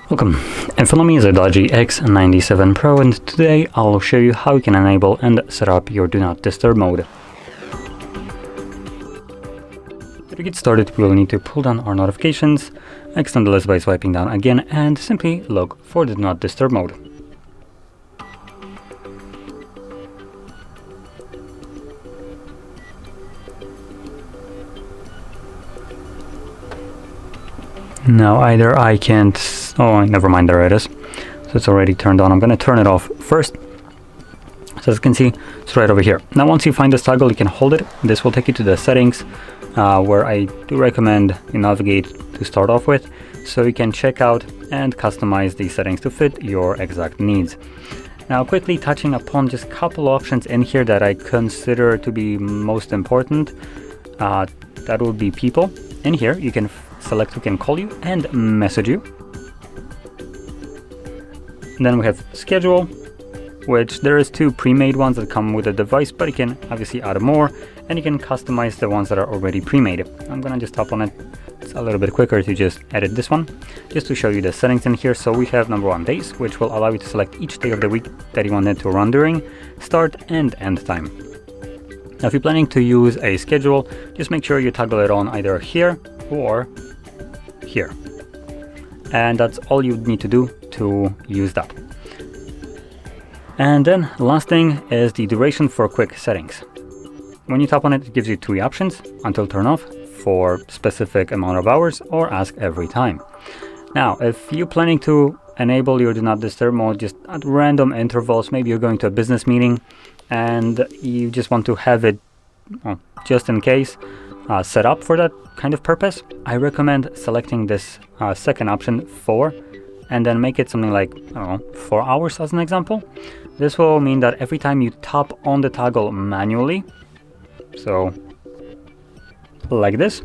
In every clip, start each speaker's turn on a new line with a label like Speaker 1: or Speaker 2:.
Speaker 1: Welcome, in front of me is a DOOGEE X97 Pro, and today I'll show you how you can enable and set up your Do Not Disturb mode. To get started, we'll need to pull down our notifications, extend the list by swiping down again, and simply look for the Do Not Disturb mode. Now either I can't, oh never mind, there it is. So it's already turned on. I'm going to turn it off first. So as you can see, it's right over here. Now once you find this toggle, you can hold it. This will take you to the settings, where I do recommend you navigate to start off with, so you can check out and customize these settings to fit your exact needs. Now quickly touching upon just a couple options in here that I consider to be most important, that would be people. In here you can select who can call you and message you. And then we have schedule, which there is two pre-made ones that come with the device, but you can obviously add more, and you can customize the ones that are already pre-made. I'm gonna just tap on it. It's a little bit quicker to just edit this one, just to show you the settings in here. So we have number 1, days, which will allow you to select each day of the week that you want it to run during, start and end time. Now if you're planning to use a schedule, just make sure you toggle it on either here or here, and that's all you need to do to use that. And then last thing is the duration for quick settings. When you tap on it, it gives you 2 options: until turn off for specific amount of hours, or ask every time. Now if you're planning to enable your Do Not Disturb mode just at random intervals, maybe you're going to a business meeting and you just want to have it, well, just in case, set up for that kind of purpose, I recommend selecting this second option, 4, and then make it something like, I don't know, 4 hours as an example. This will mean that every time you tap on the toggle manually, so like this,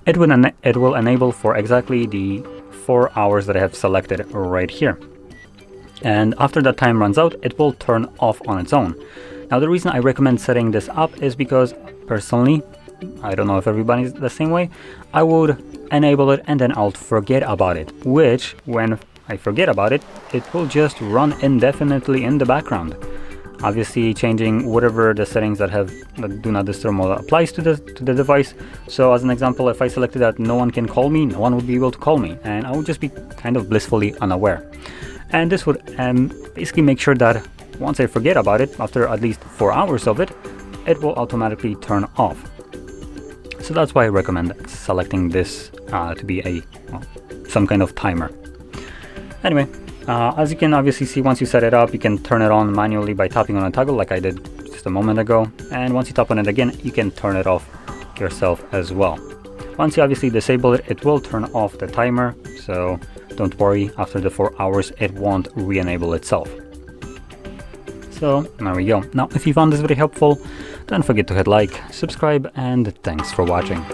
Speaker 1: it will enable for exactly the 4 hours that I have selected right here. And after that time runs out, it will turn off on its own. Now the reason I recommend setting this up is because personally, I don't know if everybody's the same way, I would enable it and then I'll forget about it, which when I forget about it, it will just run indefinitely in the background. Obviously changing whatever the settings that have the Do Not Disturb mode applies to the device. So as an example, if I selected that no one can call me, no one would be able to call me, and I would just be kind of blissfully unaware. And this would basically make sure that once I forget about it, after at least 4 hours of it, it will automatically turn off. So that's why I recommend selecting this to be a some kind of timer. Anyway, as you can obviously see, once you set it up, you can turn it on manually by tapping on a toggle like I did just a moment ago. And once you tap on it again, you can turn it off yourself as well. Once you obviously disable it, it will turn off the timer. So don't worry, after the 4 hours, it won't re-enable itself. So there we go. Now, if you found this very helpful, don't forget to hit like, subscribe, and thanks for watching.